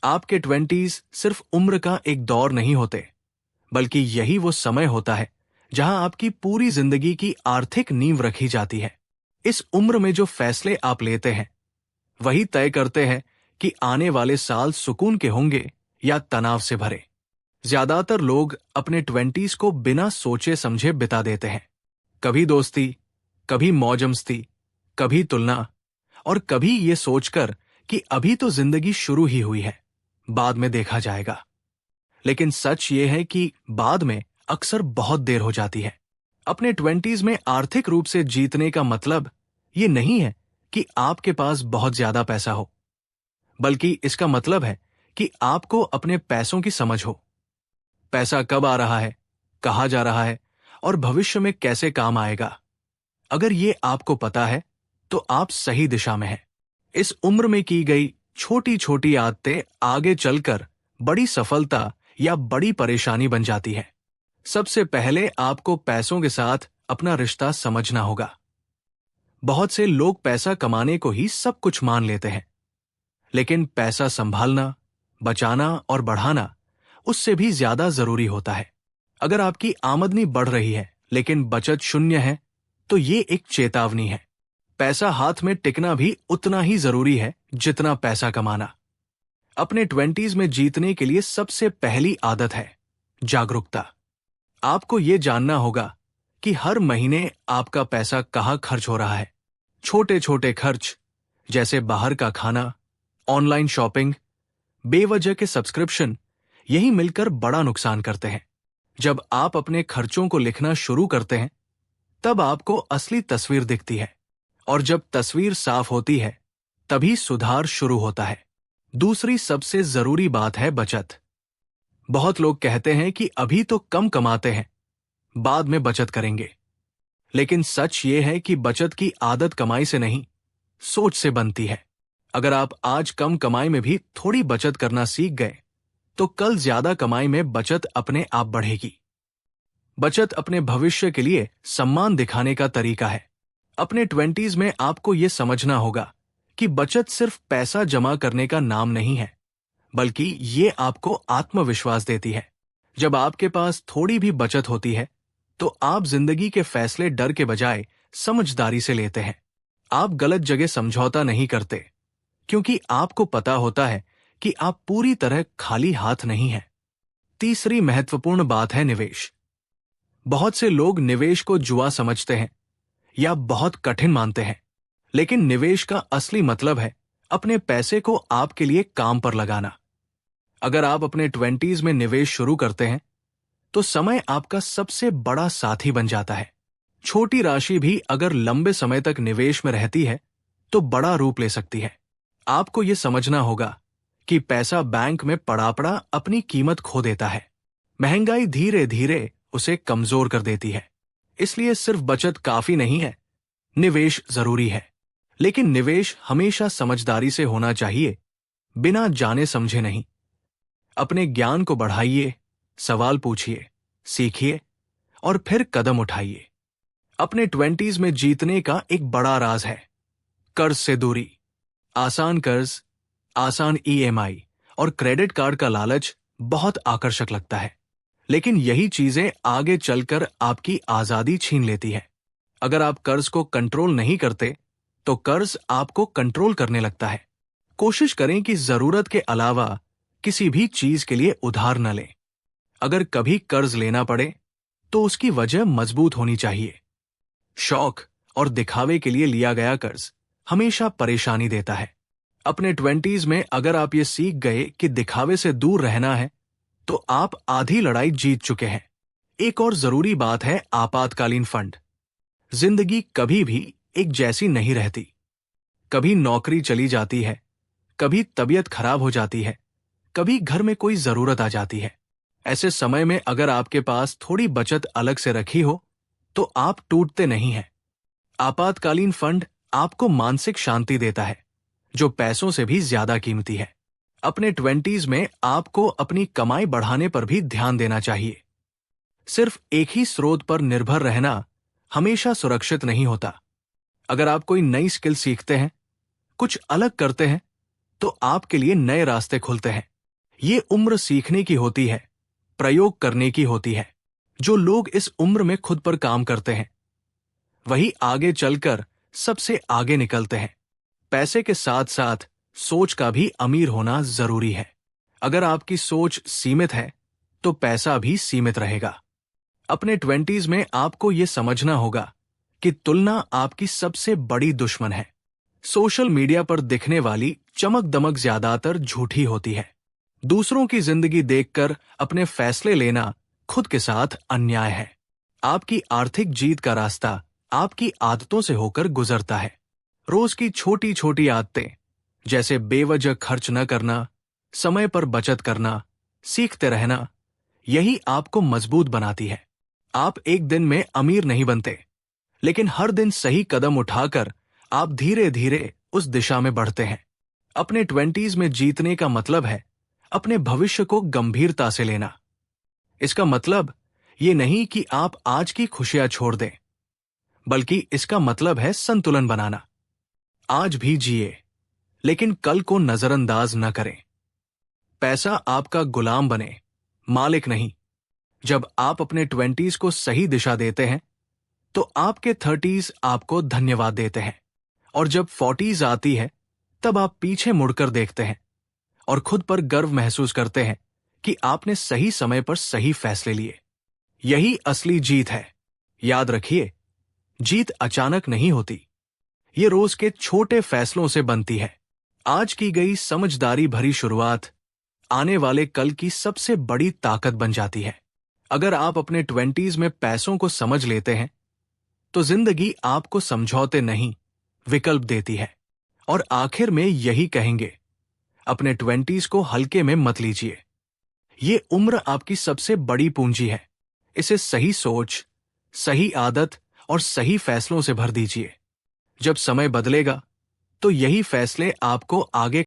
आपके 20s सिर्फ उम्र का एक दौर नहीं होते, बल्कि यही वो समय होता है जहां आपकी पूरी जिंदगी की आर्थिक नींव रखी जाती है। इस उम्र में जो फैसले आप लेते हैं वही तय करते हैं कि आने वाले साल सुकून के होंगे या तनाव से भरे। ज्यादातर लोग अपने 20s को बिना सोचे समझे बिता देते हैं। कभी दोस्ती, कभी मौज-मस्ती, कभी तुलना, और कभी ये सोचकर कि अभी तो जिंदगी शुरू ही हुई है, बाद में देखा जाएगा। लेकिन सच ये है कि बाद में अक्सर बहुत देर हो जाती है। अपने 20s में आर्थिक रूप से जीतने का मतलब ये नहीं है कि आपके पास बहुत ज्यादा पैसा हो, बल्कि इसका मतलब है कि आपको अपने पैसों की समझ हो। पैसा कब आ रहा है, कहाँ जा रहा है और भविष्य में कैसे काम आएगा। अगर ये आपको पता है तो आप सही दिशा में हैं। इस उम्र में की गई छोटी छोटी आदतें आगे चलकर बड़ी सफलता या बड़ी परेशानी बन जाती है। सबसे पहले आपको पैसों के साथ अपना रिश्ता समझना होगा। बहुत से लोग पैसा कमाने को ही सब कुछ मान लेते हैं, लेकिन पैसा संभालना, बचाना और बढ़ाना उससे भी ज्यादा जरूरी होता है। अगर आपकी आमदनी बढ़ रही है लेकिन बचत शून्य है तो ये एक चेतावनी है। पैसा हाथ में टिकना भी उतना ही जरूरी है जितना पैसा कमाना। अपने 20s में जीतने के लिए सबसे पहली आदत है जागरूकता। आपको ये जानना होगा कि हर महीने आपका पैसा कहाँ खर्च हो रहा है। छोटे छोटे खर्च जैसे बाहर का खाना, ऑनलाइन शॉपिंग, बेवजह के सब्सक्रिप्शन, यही मिलकर बड़ा नुकसान करते हैं। जब आप अपने खर्चों को लिखना शुरू करते हैं तब आपको असली तस्वीर दिखती है, और जब तस्वीर साफ होती है तभी सुधार शुरू होता है। दूसरी सबसे जरूरी बात है बचत। बहुत लोग कहते हैं कि अभी तो कम कमाते हैं, बाद में बचत करेंगे। लेकिन सच ये है कि बचत की आदत कमाई से नहीं, सोच से बनती है। अगर आप आज कम कमाई में भी थोड़ी बचत करना सीख गए तो कल ज्यादा कमाई में बचत अपने आप बढ़ेगी। बचत अपने भविष्य के लिए सम्मान दिखाने का तरीका है। अपने 20s में आपको यह समझना होगा कि बचत सिर्फ पैसा जमा करने का नाम नहीं है, बल्कि ये आपको आत्मविश्वास देती है। जब आपके पास थोड़ी भी बचत होती है तो आप जिंदगी के फैसले डर के बजाय समझदारी से लेते हैं। आप गलत जगह समझौता नहीं करते, क्योंकि आपको पता होता है कि आप पूरी तरह खाली हाथ नहीं हैं। तीसरी महत्वपूर्ण बात है निवेश। बहुत से लोग निवेश को जुआ समझते हैं या बहुत कठिन मानते हैं, लेकिन निवेश का असली मतलब है अपने पैसे को आपके लिए काम पर लगाना। अगर आप अपने 20s में निवेश शुरू करते हैं तो समय आपका सबसे बड़ा साथी बन जाता है। छोटी राशि भी अगर लंबे समय तक निवेश में रहती है तो बड़ा रूप ले सकती है। आपको यह समझना होगा कि पैसा बैंक में पड़ा पड़ा अपनी कीमत खो देता है। महंगाई धीरे धीरे उसे कमजोर कर देती है। इसलिए सिर्फ बचत काफी नहीं है, निवेश जरूरी है। लेकिन निवेश हमेशा समझदारी से होना चाहिए, बिना जाने समझे नहीं। अपने ज्ञान को बढ़ाइए, सवाल पूछिए, सीखिए और फिर कदम उठाइए। अपने 20s में जीतने का एक बड़ा राज है कर्ज से दूरी। आसान कर्ज, आसान EMI और क्रेडिट कार्ड का लालच बहुत आकर्षक लगता है, लेकिन यही चीजें आगे चलकर आपकी आजादी छीन लेती है। अगर आप कर्ज को कंट्रोल नहीं करते तो कर्ज आपको कंट्रोल करने लगता है। कोशिश करें कि जरूरत के अलावा किसी भी चीज के लिए उधार न लें। अगर कभी कर्ज लेना पड़े तो उसकी वजह मजबूत होनी चाहिए। शौक और दिखावे के लिए लिया गया कर्ज हमेशा परेशानी देता है। अपने 20s में अगर आप ये सीख गए कि दिखावे से दूर रहना है तो आप आधी लड़ाई जीत चुके हैं। एक और जरूरी बात है आपातकालीन फंड। जिंदगी कभी भी एक जैसी नहीं रहती। कभी नौकरी चली जाती है, कभी तबीयत खराब हो जाती है, कभी घर में कोई जरूरत आ जाती है। ऐसे समय में अगर आपके पास थोड़ी बचत अलग से रखी हो तो आप टूटते नहीं हैं। आपातकालीन फंड आपको मानसिक शांति देता है, जो पैसों से भी ज्यादा कीमती है। अपने 20s में आपको अपनी कमाई बढ़ाने पर भी ध्यान देना चाहिए। सिर्फ एक ही स्रोत पर निर्भर रहना हमेशा सुरक्षित नहीं होता। अगर आप कोई नई स्किल सीखते हैं, कुछ अलग करते हैं, तो आपके लिए नए रास्ते खुलते हैं। ये उम्र सीखने की होती है, प्रयोग करने की होती है। जो लोग इस उम्र में खुद पर काम करते हैं वही आगे चलकर सबसे आगे निकलते हैं। पैसे के साथ साथ सोच का भी अमीर होना जरूरी है। अगर आपकी सोच सीमित है तो पैसा भी सीमित रहेगा। अपने 20s में आपको यह समझना होगा कि तुलना आपकी सबसे बड़ी दुश्मन है। सोशल मीडिया पर दिखने वाली चमक दमक ज्यादातर झूठी होती है। दूसरों की जिंदगी देखकर अपने फैसले लेना खुद के साथ अन्याय है। आपकी आर्थिक जीत का रास्ता आपकी आदतों से होकर गुजरता है। रोज की छोटी छोटी आदतें जैसे बेवजह खर्च न करना, समय पर बचत करना, सीखते रहना, यही आपको मजबूत बनाती है। आप एक दिन में अमीर नहीं बनते, लेकिन हर दिन सही कदम उठाकर आप धीरे धीरे उस दिशा में बढ़ते हैं। अपने 20s में जीतने का मतलब है अपने भविष्य को गंभीरता से लेना। इसका मतलब ये नहीं कि आप आज की खुशियां छोड़ दें, बल्कि इसका मतलब है संतुलन बनाना। आज भी जिए, लेकिन कल को नजरअंदाज न करें। पैसा आपका गुलाम बने, मालिक नहीं। जब आप अपने 20s को सही दिशा देते हैं तो आपके 30s आपको धन्यवाद देते हैं, और जब 40s आती है तब आप पीछे मुड़कर देखते हैं और खुद पर गर्व महसूस करते हैं कि आपने सही समय पर सही फैसले लिए। यही असली जीत है। याद रखिए, जीत अचानक नहीं होती, ये रोज के छोटे फैसलों से बनती है। आज की गई समझदारी भरी शुरुआत आने वाले कल की सबसे बड़ी ताकत बन जाती है। अगर आप अपने 20s में पैसों को समझ लेते हैं तो जिंदगी आपको समझौते नहीं, विकल्प देती है। और आखिर में यही कहेंगे, अपने 20s को हल्के में मत लीजिए। ये उम्र आपकी सबसे बड़ी पूंजी है। इसे सही सोच, सही आदत और सही फैसलों से भर दीजिए। जब समय बदलेगा तो यही फैसले आपको आगे